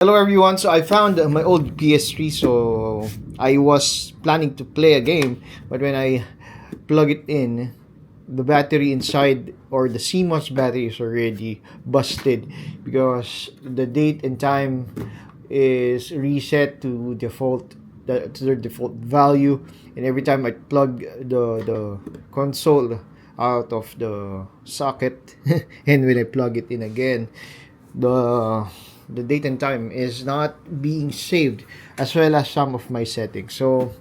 Hello everyone, so I found my old PS3, so I was planning to play a game, but when I plug it in, the battery inside or the CMOS battery is already busted because the date and time is reset to their default value, and every time I plug the console out of the socket and when I plug it in again, the the date and time is not being saved, as well as some of my settings. So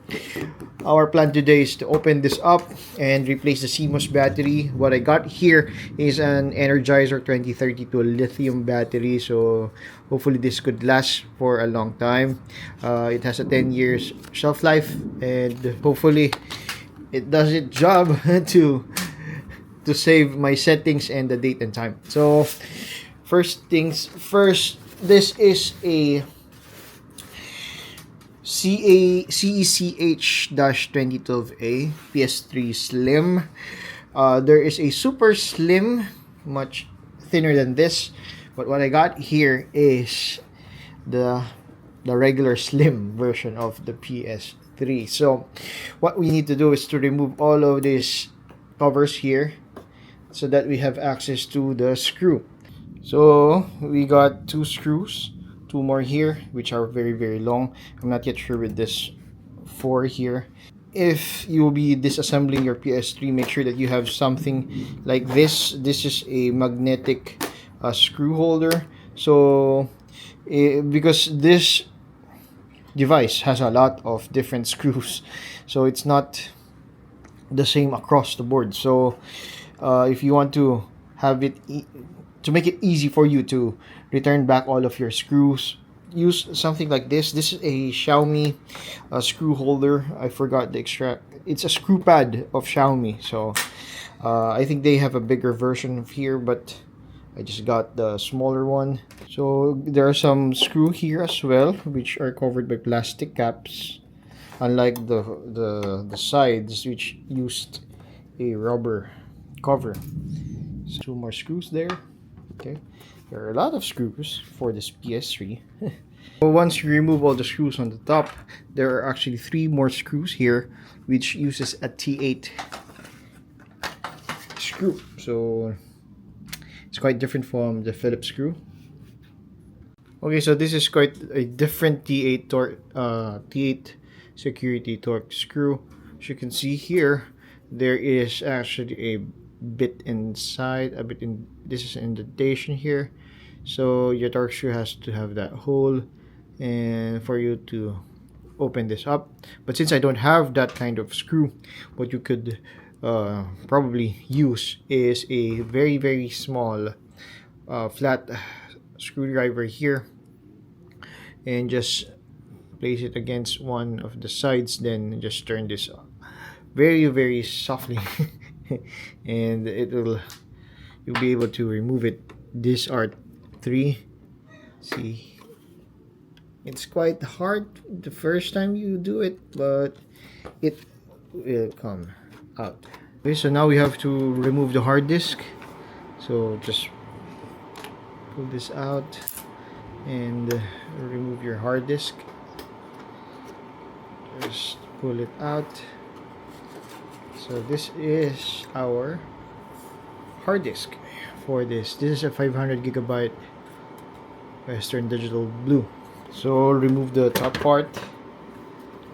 our plan today is to open this up and replace the CMOS battery. What I got here is an Energizer 2032 lithium battery, so hopefully this could last for a long time. It has a 10 years shelf life, and hopefully it does its job to save my settings and the date and time. So first things first, this is a CECH-2012A PS3 Slim. There is a super slim, much thinner than this, but what I got here is the regular slim version of the PS3. So what we need to do is to remove all of these covers here so that we have access to the screw. So we got two screws, two more here, which are very long. I'm not yet sure with this four here. If you will be disassembling your PS3, make sure that you have something like this. This is a magnetic screw holder. So because this device has a lot of different screws, so it's not the same across the board. So if you want to have it to make it easy for you to return back all of your screws, use something like this. This is a Xiaomi screw holder. I forgot the extract. It's a screw pad of Xiaomi. So I think they have a bigger version of here, but I just got the smaller one. So there are some screw here as well, which are covered by plastic caps, unlike the sides, which used a rubber cover. So two more screws there. Okay, there are a lot of screws for this PS3. So once you remove all the screws on the top, there are actually three more screws here, which uses a T8 screw. So it's quite different from the Phillips screw. Okay, so this is quite a different T8 security torque screw. As you can see here, there is actually a bit inside, this is indentation here, so your torque screw has to have that hole and for you to open this up. But since I don't have that kind of screw, what you could probably use is a very small flat screwdriver here, and just place it against one of the sides, then just turn this very softly and you'll be able to remove it. These are three. See, it's quite hard the first time you do it, but it will come out. Okay, so now we have to remove the hard disk. So just pull this out and remove your hard disk. Just pull it out. So this is our hard disk for this. This is a 500 gigabyte Western Digital Blue. So remove the top part,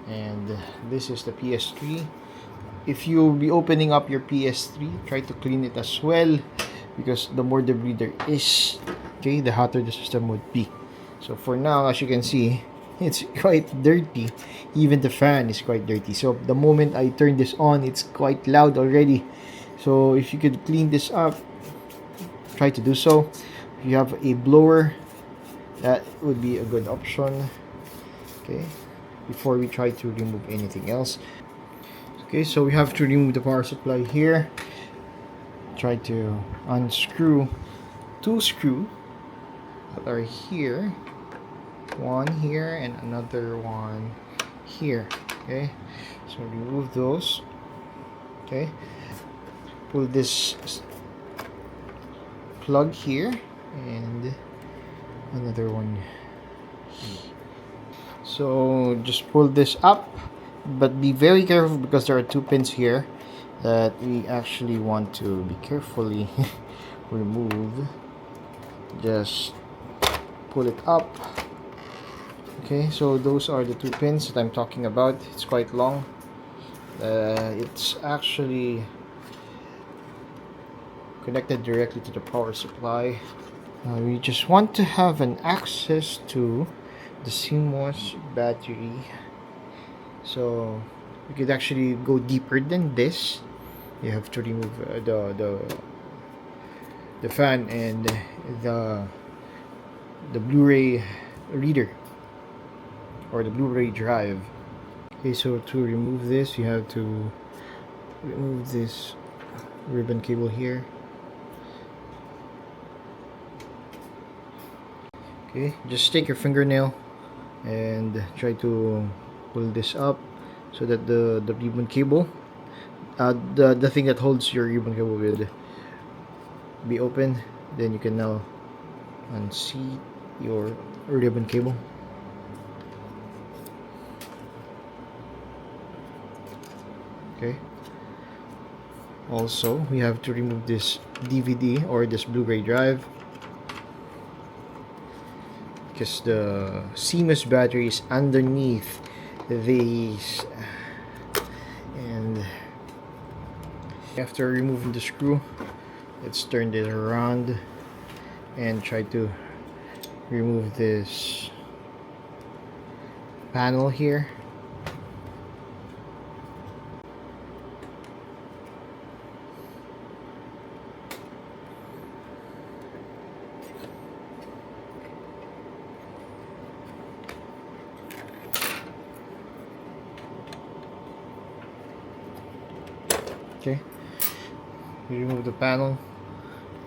and this is the PS3. If you'll be opening up your PS3, try to clean it as well, because the more debris there is, okay, the hotter the system would be. So for now, as you can see, it's quite dirty. Even the fan is quite dirty. So the moment I turn this on, it's quite loud already. So if you could clean this up, try to do so. If you have a blower, that would be a good option. Okay, before we try to remove anything else. Okay, so we have to remove the power supply here. Try to unscrew two screws that are here. One here and another one here. Okay, so remove those. Okay, pull this plug here and another one So just pull this up, but be very careful because there are two pins here that we actually want to be carefully remove. Just pull it up. Okay, so those are the two pins that I'm talking about. It's quite long. It's actually connected directly to the power supply. We just want to have an access to the CMOS battery, so we could actually go deeper than this. You have to remove the fan and the Blu-ray reader or the Blu-ray drive. Okay, so to remove this, you have to remove this ribbon cable here. Okay, just take your fingernail and try to pull this up so that the ribbon cable, the thing that holds your ribbon cable will be open. Then you can now unseat your ribbon cable. Okay. Also, we have to remove this DVD or this Blu-ray drive, because the CMOS battery is underneath these, and after removing the screw, let's turn this around and try to remove this panel here. Okay, we remove the panel.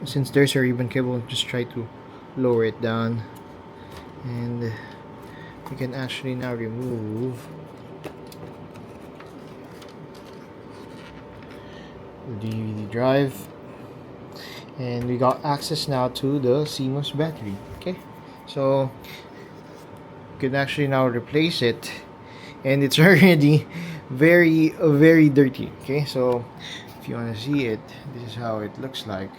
Since there's a ribbon cable, just try to lower it down, and we can actually now remove the DVD drive, and we got access now to the CMOS battery. Okay, so you can actually now replace it, and it's already very dirty. Okay, so if you want to see it, this is how it looks like,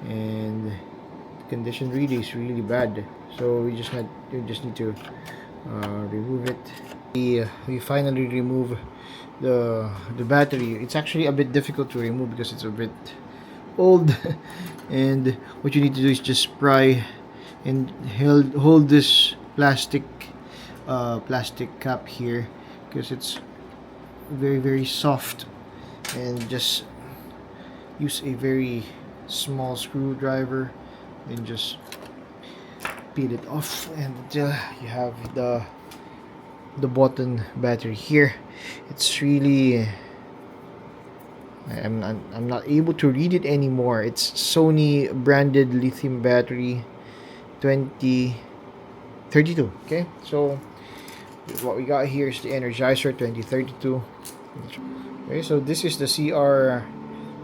and the condition really is really bad, so you just need to remove it. We finally remove the battery. It's actually a bit difficult to remove because it's a bit old and what you need to do is just pry and hold this plastic cap here, because it's very soft, and just use a very small screwdriver and just peel it off, and you have the button battery here. It's really, I'm not able to read it anymore. It's Sony branded lithium battery 2032. Okay, so what we got here is the Energizer 2032. Okay, so this is the CR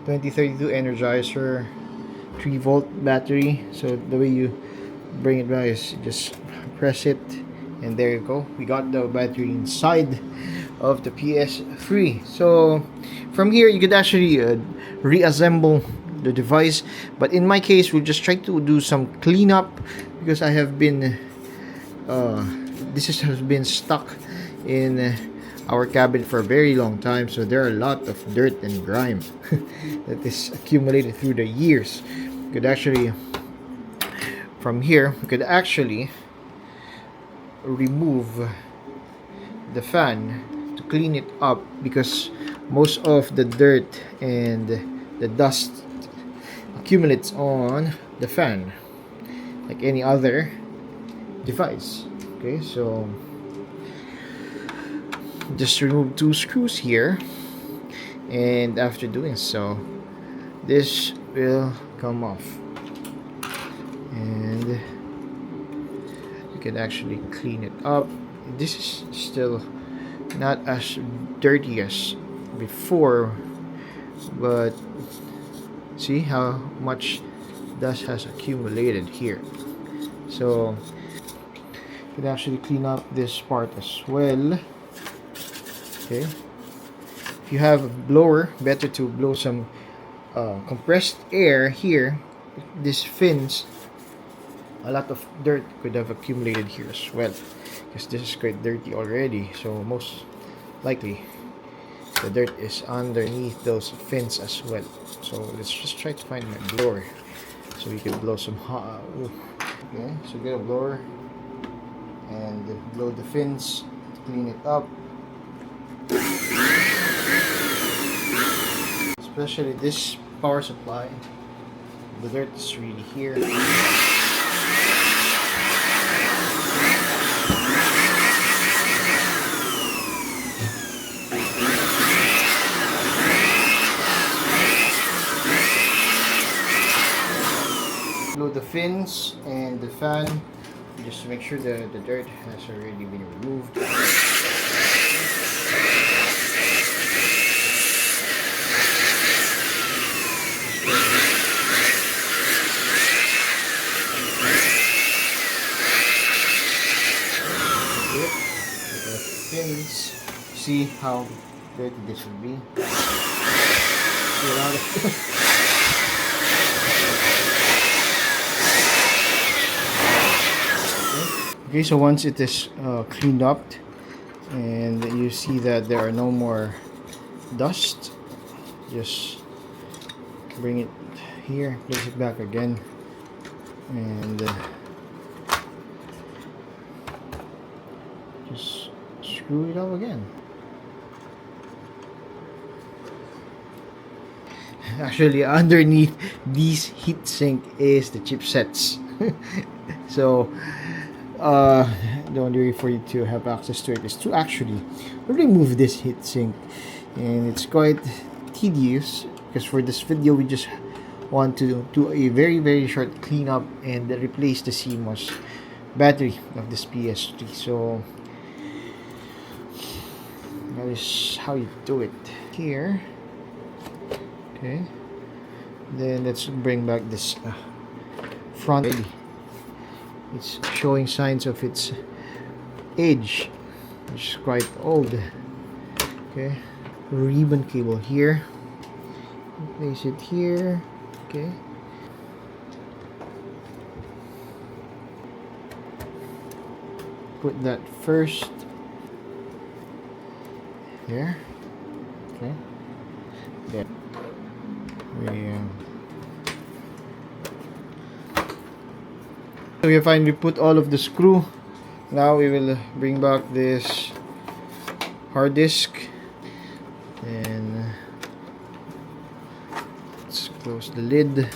2032 Energizer 3-volt battery. So the way you bring it back is just press it, and there you go. We got the battery inside of the PS3. So from here you could actually reassemble the device, but in my case we'll just try to do some cleanup, because I have been this has been stuck in our cabinet for a very long time, so there are a lot of dirt and grime that is accumulated through the years. Could actually, from here, we could actually remove the fan to clean it up, because most of the dirt and the dust accumulates on the fan like any other device. Okay, so just remove two screws here, and after doing so, this will come off, and you can actually clean it up. This is still not as dirty as before, but see how much dust has accumulated here. So could actually clean up this part as well. Okay. If you have a blower, better to blow some compressed air here. These fins, a lot of dirt could have accumulated here as well, because this is quite dirty already. So most likely the dirt is underneath those fins as well. So let's just try to find my blower so we can blow some hot. Okay, so get a blower and blow the fins, clean it up. Especially this power supply, the dirt is really here. Blow the fins and the fan just to make sure that the dirt has already been removed. The fins, see how dirty this will be. Okay, so once it is cleaned up and you see that there are no more dust, just bring it here, place it back again, and just screw it up again. Actually, underneath these heatsink is the chipsets. So the only way for you to have access to it is to actually remove this heatsink, and it's quite tedious because for this video we just want to do a very short cleanup and replace the CMOS battery of this PS3. So that is how you do it here. Okay, then let's bring back this front. It's showing signs of its age, which is quite old. Okay, ribbon cable here, place it here. Okay, put that first here. Okay, there. So we finally put all of the screw. Now we will bring back this hard disk and let's close the lid.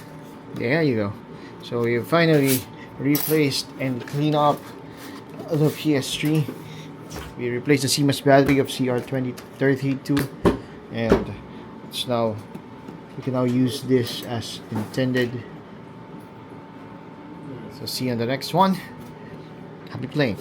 There you go. So we finally replaced and cleaned up the PS3. We replaced the CMOS battery of CR2032, and it's now, we can now use this as intended. So see you on the next one. Happy playing.